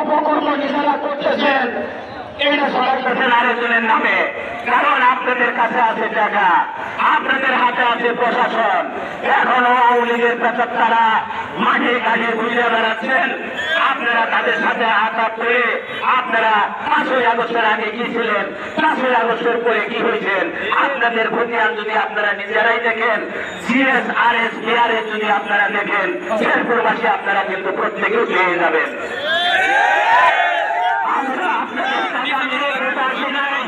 অপকর্ম নিজেরা করতেছেন, এটা সবাই করছেন আরেকজনের নামে। কারণ আপনাদের কাছে আছে টাকা, আপনাদের হাতে আছে প্রশাসন। এখনো আওয়ামী লীগের প্রচারকরা মাঠে ঘাটে ঘুরে বেড়াচ্ছেন। আপনারা তাদের সাথে আঘাত করে আপনারা 5ই আগস্টের আগে কি ছিলেন, 5ই আগস্টের পরে কি হয়েছেন, আপনাদের খতিয়ান যদি আপনারা নিজেরাই দেখেন, CSRS BRS যদি আপনারা দেখেন, শেরপুরবাসী আপনারা কিন্তু প্রত্যেকেই পেয়ে যাবেন। আমরা আপনাদের টাকা নিয়ে ভোট আসি নাই,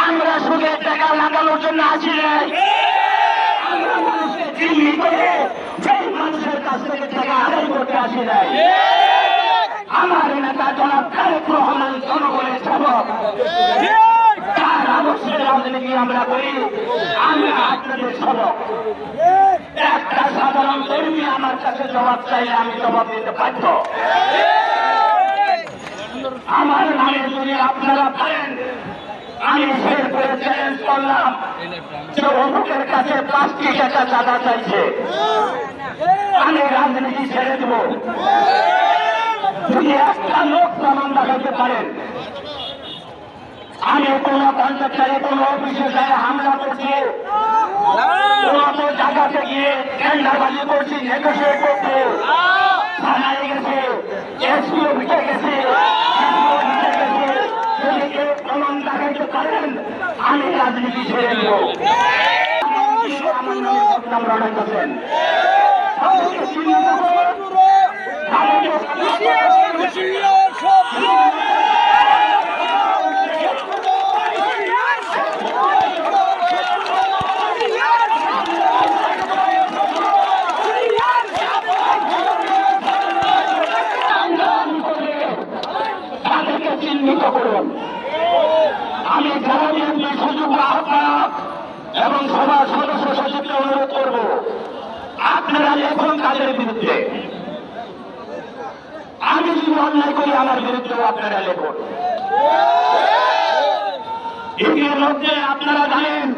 আমরা সুদের টাকা লাগানোর জন্য আসি নাই, আমরা মানুষকে চিহ্নি করে সেই মানুষের কাছ থেকে টাকা আদায় করতে আসি নাই। আমার নেতা জনাব তারেক রহমান জনগণের সেবক, তার আদর্শের রাজনীতি আমরা করি, আমরা আপনাদের সেবক। একটা সাধারণ কর্মী আমার কাছে জবাব চাইলে আমি জবাব দিতে বাধ্য। আমার নামে যদি আপনারা পারেন, আমি শেরপুরে চ্যালেঞ্জ করলাম যে অমুকের কাছে 5টি টাকা চাঁদা চাইছে, আমি রাজনীতি ছেড়ে দেব যদি একটা লোক প্রমাণ দেখাতে পারেন। আমি কোন কন্ট্রাক্টরে কোন অফিসে যায় হামলা করছি, কোন জায়গাতে গিয়ে টেন্ডারবাজি করছি, নেগোসিয়েট করছি, থানায় গেছে, এসপি অফিসে গেছে, প্রমাণ দেখাইতে পারেন, আমি রাজনীতি ছেড়ে দেব। আমার নামে বদনাম রটাইতেছেন, চিহ্নিত করুন। আমি যারা বিএনপি সুযোগ্য আহ্বায়ক এবং সভা সদস্য সচিবকে অনুরোধ করব, আপনারা লেখুন তাদের বিরুদ্ধে। আমি যদি অন্যায় করি আমার বিরুদ্ধেও আপনারা লেখুন। ইতিমধ্যে আপনারা জানেন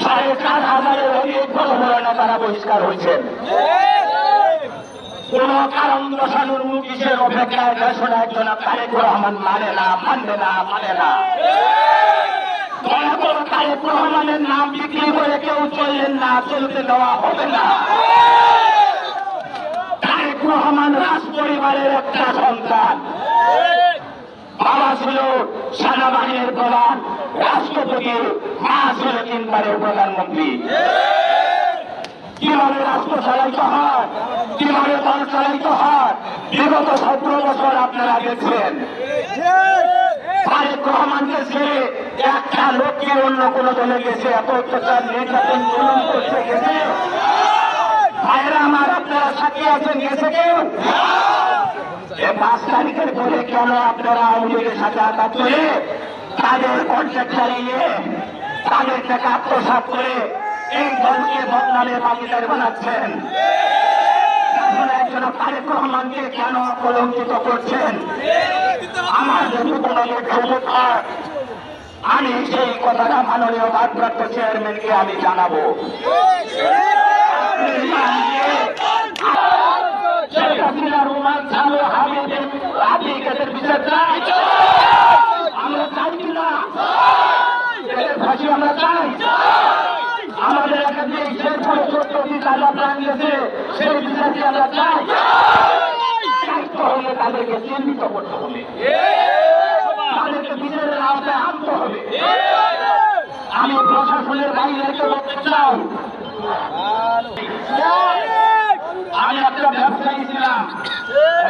4,500-এর অধিক বড় বড় নেতারা বহিষ্কার হয়েছেন। কোন কারণ দশানোর নোটিশের অপেক্ষায় দেশের একজন তারেক রহমান মানে না, মানবে না, মানে না। দয়া করে তারেক রহমানের নাম বিক্রি করে কেউ চললেন না, চলতে দেওয়া হবে না। তারেক রহমান রাজ পরিবারের একটা সন্তান, বাবা ছিল সেনাবাহিনীর প্রধান, রাষ্ট্রপতি, মা ছিল 3বারের প্রধানমন্ত্রী। কিভাবে রাষ্ট্র চালাইতে হয়, কিভাবে দল চালাইতে হয়, বিগত 17 বছর আপনারা দেখছেন। তারেক রহমানকে ছেড়ে একটা লোককে অন্য কোন দলে গেছে, এত অত্যাচার নির্যাতন জুলুম করতে গেছে। ভাইরা আমার, আপনারা সাক্ষী আছেন, গেছে কেউ? 5 তারিখের পরে কেন আপনারা আওয়ামী লীগের সাথে আঘাত করে তাদের কন্ট্রাক্ট চালিয়ে তাদের টাকা আত্মসাৎ করে এই দলকে বদনামের ভাগিদার বানাচ্ছেন? একজন তারেক রহমানকে কেন কলঙ্কিত করছেন? আমার যদি কোনো লক্ষ্যবোধ হয়, আমি সেই কথাটা মাননীয় ভারপ্রাপ্ত চেয়ারম্যানকে আমি জানাবো। বিচার চাই, আমরা চাই কিনা? ফাঁসি আমরা চাই। আমাদের একাধিক শেরপুরে 14টি তাজা প্রাণ গেছে, সেই বিচারটি আমরা চাই। দায়িত্ব হলে তাদেরকে চিহ্নিত করতে হবে, তাদেরকে বিচারের আওতায় আনতে হবে। আমি প্রশাসনের বাইরেকে বলতে চাই, আমি একটা ব্যবসায়ী ছিলাম,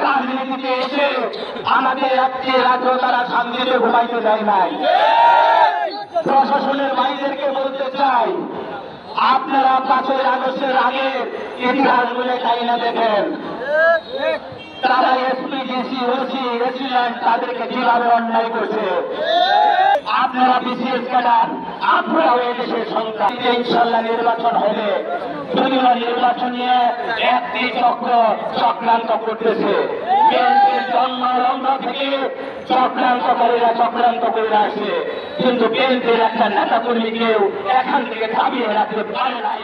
রাজনীতিতে এসে আমাদের একটি রাজ্য তারা শান্তিতে ঘুমাইতে যায় নাই। প্রশাসনের বাইরেকে বলতে চাই, আপনারা 5ই আগস্টের আগে ইতিহাস বলে তাই না দেখেন, তারা এসপি, ডিসি, ওসি, রেসিডেন্ট তাদেরকে কিভাবে অন্যায় করছে। আপনারা বিসিএস ক্যাডার, আপনারাও এদেশের সন্তান। ইনশাল্লাহ নির্বাচন হবে, যদিও নির্বাচন নিয়ে একটি চক্র চক্রান্ত করতেছে। বিএনপির জন্মারম্ভ থেকে চক্রান্তকারীরা চক্রান্ত করে আসছে, কিন্তু বিএনপির একটা নেতা কর্মীকেও এখান থেকে দাবিয়ে রাখতে পারে নাই।